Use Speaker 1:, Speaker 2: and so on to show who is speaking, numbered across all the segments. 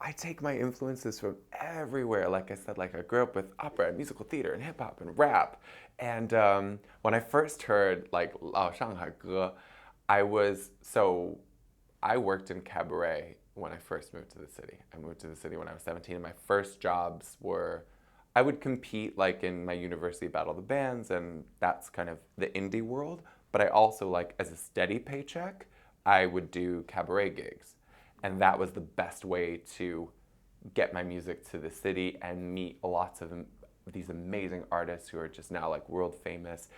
Speaker 1: I take my influences from everywhere. Like I said, like I grew up with opera and musical theater and hip hop and rap. And when I first heard like Lao Shanghai Ge, I was so I worked in cabaret when I first moved to the city. I moved to the city when I was 17, and my first jobs were I would compete like in my university battle of the bands, and that's kind of the indie world. But I also like as a steady paycheck, I would do cabaret gigs, and that was the best way to get my music to the city and meet lots of these amazing artists who are just now like world famous.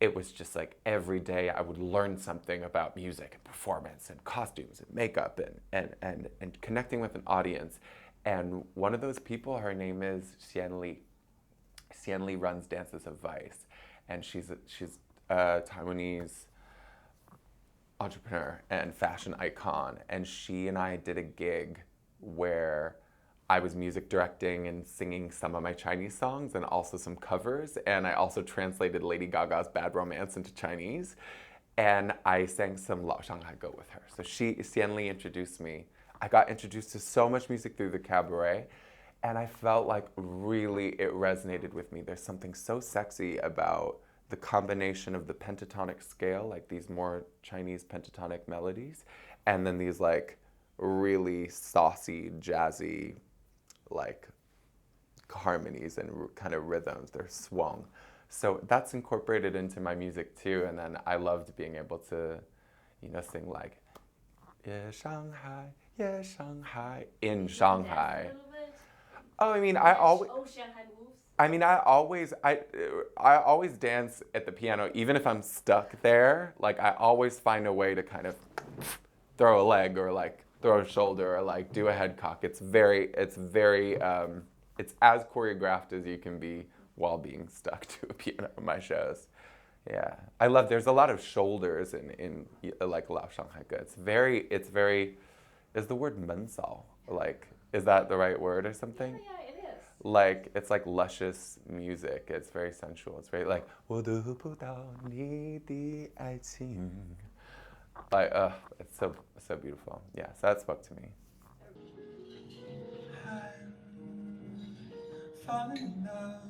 Speaker 1: It was just like every day I would learn something about music and performance and costumes and makeup and connecting with an audience. And one of those people, her name is Xian Li. Xian Li runs Dances of Vice, and she's a Taiwanese entrepreneur and fashion icon. And she and I did a gig where I was music directing and singing some of my Chinese songs and also some covers. And I also translated Lady Gaga's Bad Romance into Chinese. And I sang some Lao Shanghai Go with her. So Xian Li introduced me. I got introduced to so much music through the cabaret. And I felt like really it resonated with me. There's something so sexy about the combination of the pentatonic scale, like these more Chinese pentatonic melodies, and then these like really saucy, jazzy, like harmonies and kind of rhythms. They're swung. So that's incorporated into my music too. And then I loved being able to, sing like, yeah, Shanghai, yeah, Shanghai, in Shanghai. Oh, I mean, I always dance at the piano, even if I'm stuck there. Like I always find a way to kind of throw a leg or like throw a shoulder or like do a head cock. It's as choreographed as you can be while being stuck to a piano in my shows. Yeah, I love. There's a lot of shoulders in like Lao Shanghai. It's very. Is the word mensao like? Is that the right word or something?
Speaker 2: Yeah, it is.
Speaker 1: Like it's like luscious music. It's very sensual. It's very like 我得不到你的爱情. Like it's so beautiful. Yeah, so that spoke to me. Falling in love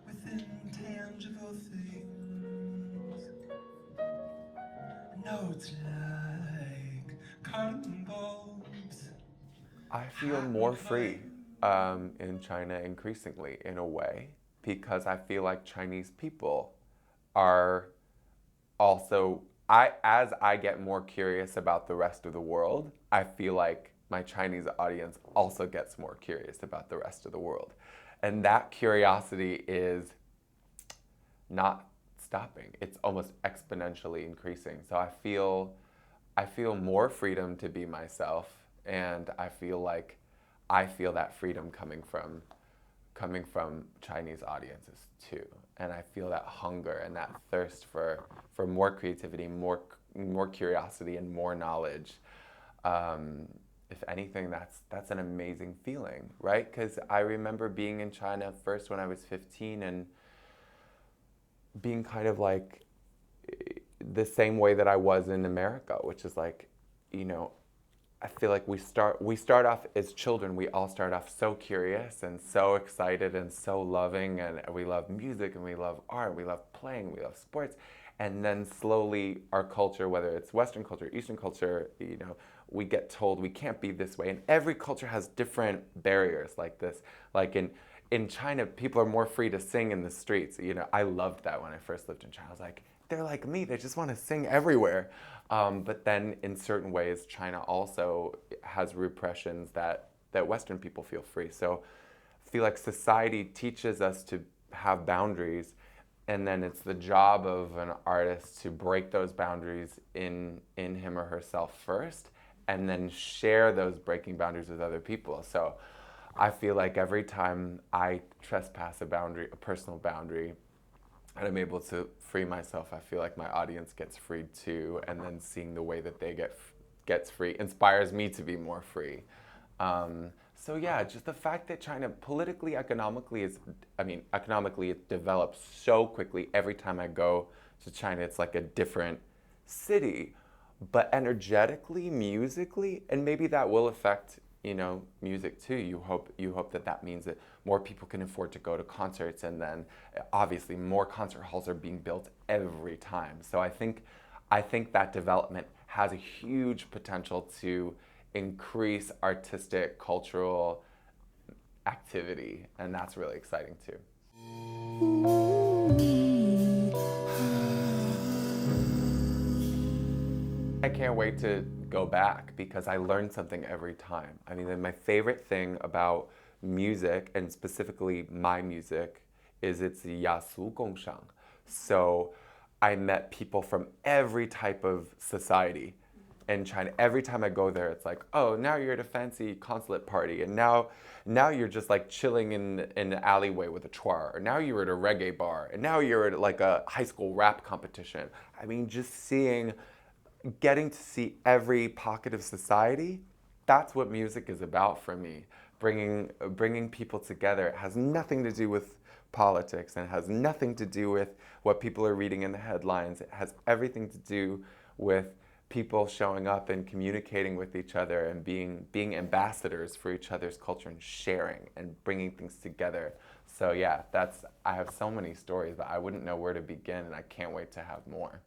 Speaker 1: with intangible things. Notes like cotton bulbs. I feel more free in China increasingly in a way because I feel like Chinese people are also as I get more curious about the rest of the world, I feel like my Chinese audience also gets more curious about the rest of the world. And that curiosity is not stopping. It's almost exponentially increasing. So I feel more freedom to be myself, and I feel that freedom coming from Chinese audiences too. And I feel that hunger and that thirst for more creativity, more curiosity, and more knowledge. If anything, that's an amazing feeling, right? Because I remember being in China first when I was 15 and being kind of like the same way that I was in America, which is like, you know, I feel like we start off as children. We all start off so curious and so excited and so loving, and we love music and we love art. We love playing. We love sports, and then slowly our culture, whether it's Western culture, Eastern culture, we get told we can't be this way. And every culture has different barriers like this. Like in China, people are more free to sing in the streets. I loved that when I first lived in China. I was like, they're like me. They just want to sing everywhere. But then in certain ways, China also has repressions that Western people feel free. So I feel like society teaches us to have boundaries, and then it's the job of an artist to break those boundaries in him or herself first, and then share those breaking boundaries with other people. So I feel like every time I trespass a boundary, a personal boundary, and I'm able to free myself, I feel like my audience gets freed too, and then seeing the way that they gets free inspires me to be more free. So yeah, just the fact that China politically, economically it develops so quickly. Every time I go to China, it's like a different city, but energetically, musically, and maybe that will affect music too. You hope that means that more people can afford to go to concerts, and then obviously more concert halls are being built every time. So I think that development has a huge potential to increase artistic, cultural activity, and that's really exciting too. I can't wait to go back because I learn something every time. I mean, my favorite thing about music, and specifically my music, is it's Yasu Gongshang. So I met people from every type of society in China. Every time I go there, it's like, oh, now you're at a fancy consulate party, and now you're just like chilling in the alleyway with a chuar, or now you're at a reggae bar, and now you're at like a high school rap competition. I mean, getting to see every pocket of society, that's what music is about for me. Bringing people together. It has nothing to do with politics, and it has nothing to do with what people are reading in the headlines. It has everything to do with people showing up and communicating with each other and being ambassadors for each other's culture and sharing and bringing things together. So yeah, I have so many stories, but I wouldn't know where to begin, and I can't wait to have more.